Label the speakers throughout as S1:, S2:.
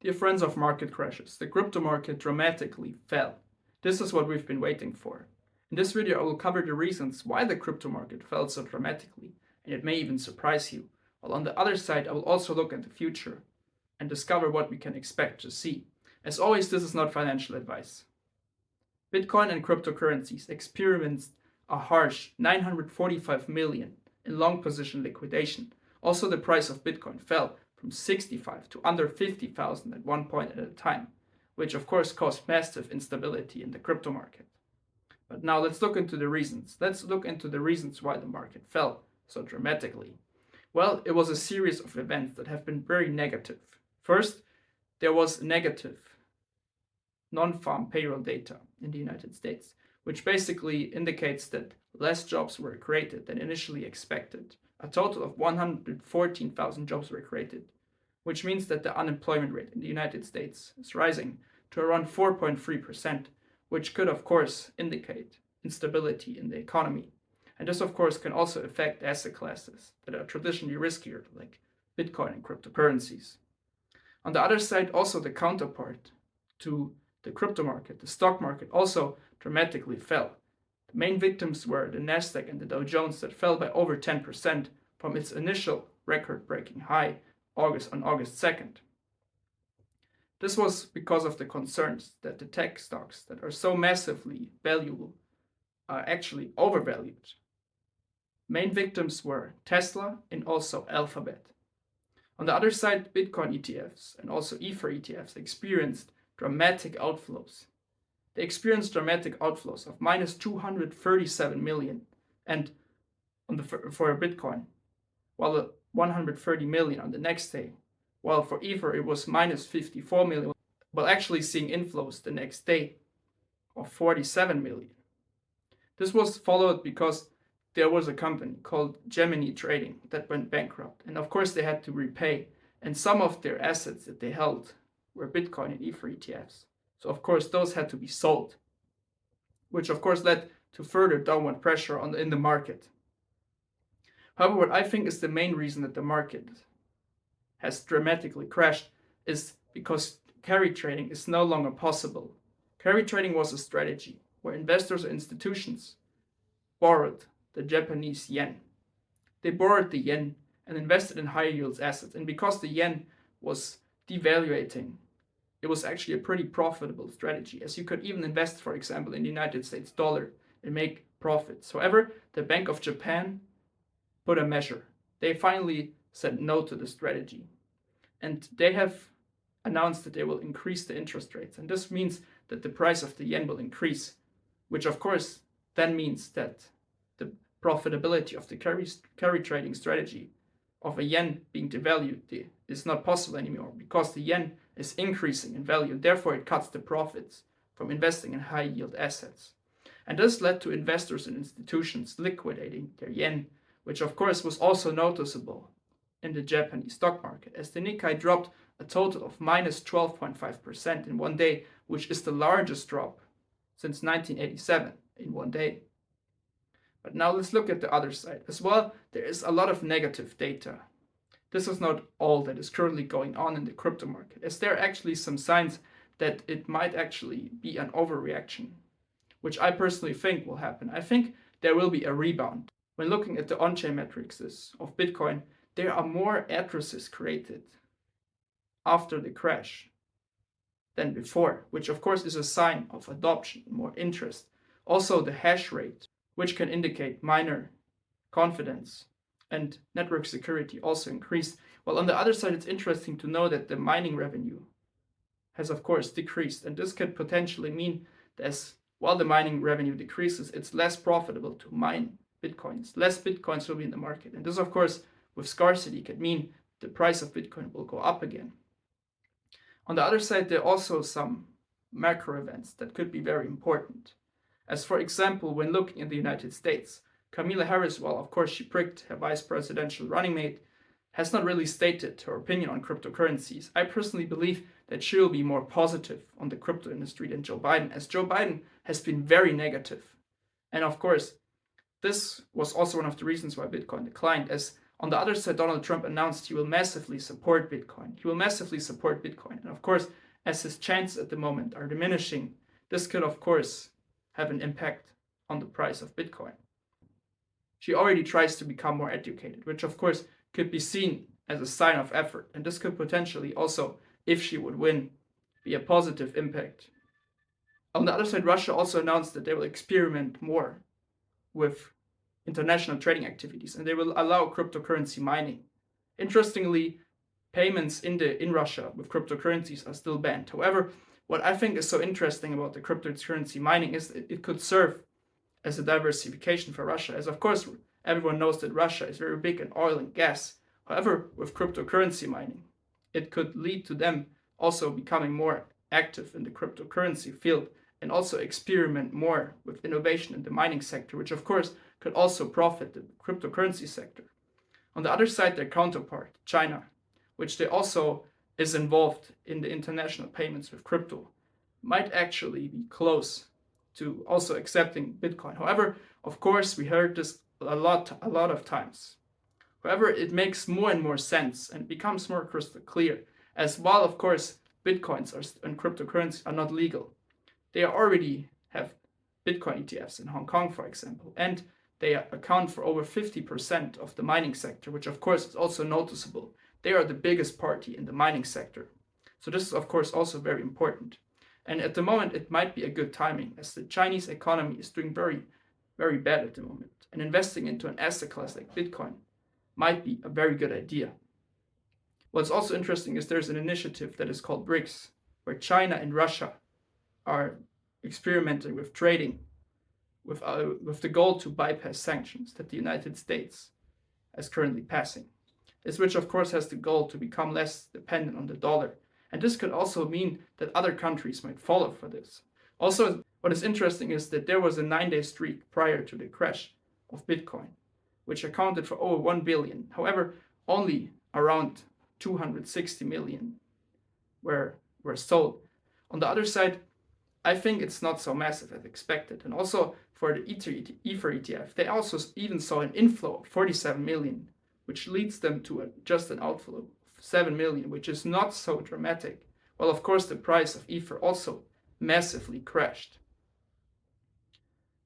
S1: Dear friends of market crashes, the crypto market dramatically fell. This is what we've been waiting for. In this video, I will cover the reasons why the crypto market fell so dramatically, and it may even surprise you. While on the other side, I will also look at the future and discover what we can expect to see. As always, this is not financial advice. Bitcoin and cryptocurrencies experienced a harsh 945 million in long position liquidation. Also, the price of Bitcoin fell from 65 to under 50,000 at one point at a time, which of course caused massive instability in the crypto market. But now let's look into the reasons. Let's look into the reasons why the market fell so dramatically. Well, it was a series of events that have been very negative. First, there was negative non-farm payroll data in the United States, which basically indicates that less jobs were created than initially expected. A total of 114,000 jobs were created, which means that the unemployment rate in the United States is rising to around 4.3%, which could of course indicate instability in the economy. And this of course can also affect asset classes that are traditionally riskier, like Bitcoin and cryptocurrencies. On the other side, also the counterpart to the crypto market, the stock market, also dramatically fell. The main victims were the Nasdaq and the Dow Jones that fell by over 10% from its initial record-breaking high on August 2nd. This was because of the concerns that the tech stocks that are so massively valuable are actually overvalued. Main victims were Tesla and also Alphabet. On the other side, Bitcoin ETFs and also Ether ETFs experienced dramatic outflows. They experienced dramatic outflows of minus 237 million and for Bitcoin, while 130 million on the next day, while for Ether it was minus 54 million, while actually seeing inflows the next day of 47 million. This was followed because there was a company called Gemini Trading that went bankrupt, and of course they had to repay, and some of their assets that they held were Bitcoin and Ether ETFs. So of course those had to be sold, which of course led to further downward pressure in the market. However, what I think is the main reason that the market has dramatically crashed is because carry trading is no longer possible. Carry trading was a strategy where investors or institutions borrowed the Japanese yen. They borrowed the yen and invested in high yields assets, and because the yen was devaluating, it was actually a pretty profitable strategy, as you could even invest, for example, in the United States dollar and make profits. However, the Bank of Japan put a measure. They finally said no to the strategy, and they have announced that they will increase the interest rates, and this means that the price of the yen will increase, which of course then means that the profitability of the carry trading strategy of a yen being devalued is not possible anymore, because the yen is increasing in value, and therefore it cuts the profits from investing in high yield assets. And this led to investors and institutions liquidating their yen, which of course was also noticeable in the Japanese stock market, as the Nikkei dropped a total of minus 12.5% in one day, which is the largest drop since 1987 in one day. But now let's look at the other side. As well, there is a lot of negative data. This is not all that is currently going on in the crypto market, as there are actually some signs that it might actually be an overreaction, which I personally think will happen. I think there will be a rebound. When looking at the on-chain metrics of Bitcoin, there are more addresses created after the crash than before, which of course is a sign of adoption, more interest. Also the hash rate, which can indicate miner confidence and network security, also increased. While on the other side, it's interesting to know that the mining revenue has of course decreased, and this could potentially mean that while the mining revenue decreases, it's less profitable to mine Bitcoins. Less Bitcoins will be in the market, and this of course with scarcity could mean the price of Bitcoin will go up again. On the other side, there are also some macro events that could be very important. As for example, when looking in the United States, Kamala Harris, well, of course, she pricked her vice presidential running mate, has not really stated her opinion on cryptocurrencies. I personally believe that she will be more positive on the crypto industry than Joe Biden, as Joe Biden has been very negative. And of course, this was also one of the reasons why Bitcoin declined, as On the other side, Donald Trump announced he will massively support Bitcoin. He will massively support Bitcoin. And of course, as his chances at the moment are diminishing, this could, of course, have an impact on the price of Bitcoin. She already tries to become more educated, which of course could be seen as a sign of effort. And this could potentially also, if she would win, be a positive impact. On the other side, Russia also announced that they will experiment more with international trading activities and they will allow cryptocurrency mining. Interestingly, payments in Russia with cryptocurrencies are still banned. However, what I think is so interesting about the cryptocurrency mining is that it could serve as a diversification for Russia, as of course everyone knows that Russia is very big in oil and gas. However, with cryptocurrency mining, it could lead to them also becoming more active in the cryptocurrency field and also experiment more with innovation in the mining sector, which of course could also profit the cryptocurrency sector. On the other side, their counterpart, China, which they also is involved in the international payments with crypto, might actually be close to also accepting Bitcoin. However, of course, we heard this a lot of times. However, it makes more and more sense and becomes more crystal clear, as while of course Bitcoins and cryptocurrencies are not legal, they already have Bitcoin ETFs in Hong Kong, for example, and they account for over 50% of the mining sector, which of course is also noticeable. They are the biggest party in the mining sector. So this is of course also very important. And at the moment, it might be a good timing as the Chinese economy is doing very, very bad at the moment. And investing into an asset class like Bitcoin might be a very good idea. What's also interesting is there's an initiative that is called BRICS, where China and Russia are experimenting with trading with the goal to bypass sanctions that the United States is currently passing. This which of course has the goal to become less dependent on the dollar. And this could also mean that other countries might follow for this. Also, what is interesting is that there was a 9-day streak prior to the crash of Bitcoin, which accounted for over 1 billion. However, only around 260 million were sold. On the other side, I think it's not so massive as expected. And also for the Ether ETF, they also even saw an inflow of 47 million, which leads them to just an outflow of 7 million, which is not so dramatic. Well, of course, the price of Ether also massively crashed.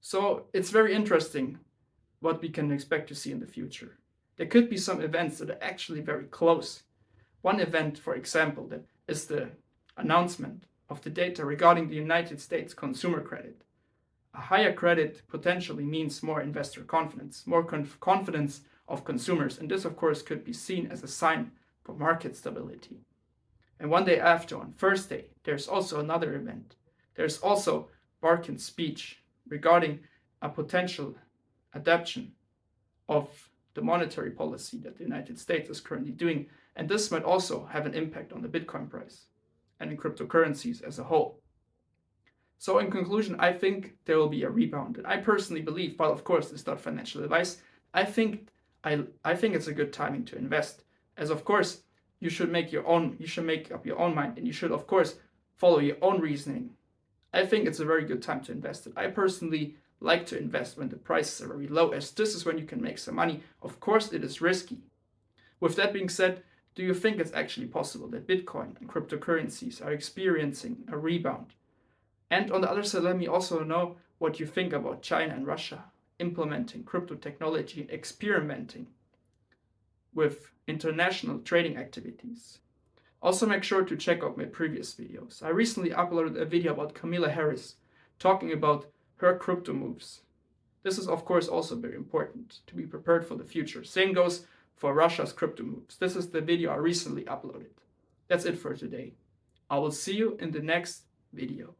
S1: So it's very interesting what we can expect to see in the future. There could be some events that are actually very close. One event, for example, that is the announcement of the data regarding the United States consumer credit. A higher credit potentially means more investor confidence, more confidence of consumers, and this of course could be seen as a sign for market stability. And one day after, on Thursday, there's also another event. There's also Barkin's speech regarding a potential adoption of the monetary policy that the United States is currently doing, and this might also have an impact on the Bitcoin price and in cryptocurrencies as a whole. So in conclusion, I think there will be a rebound. And I personally believe, while of course it's not financial advice, I think it's a good timing to invest. As of course, you should make up your own mind, and you should of course follow your own reasoning. I think it's a very good time to invest. I personally like to invest when the prices are very low, as this is when you can make some money. Of course, it is risky. With that being said, do you think it's actually possible that Bitcoin and cryptocurrencies are experiencing a rebound? And on the other side, let me also know what you think about China and Russia implementing crypto technology and experimenting with international trading activities. Also make sure to check out my previous videos. I recently uploaded a video about Kamala Harris talking about her crypto moves. This is of course also very important to be prepared for the future. Same goes for Russia's crypto moves. This is the video I recently uploaded. That's it for today. I will see you in the next video.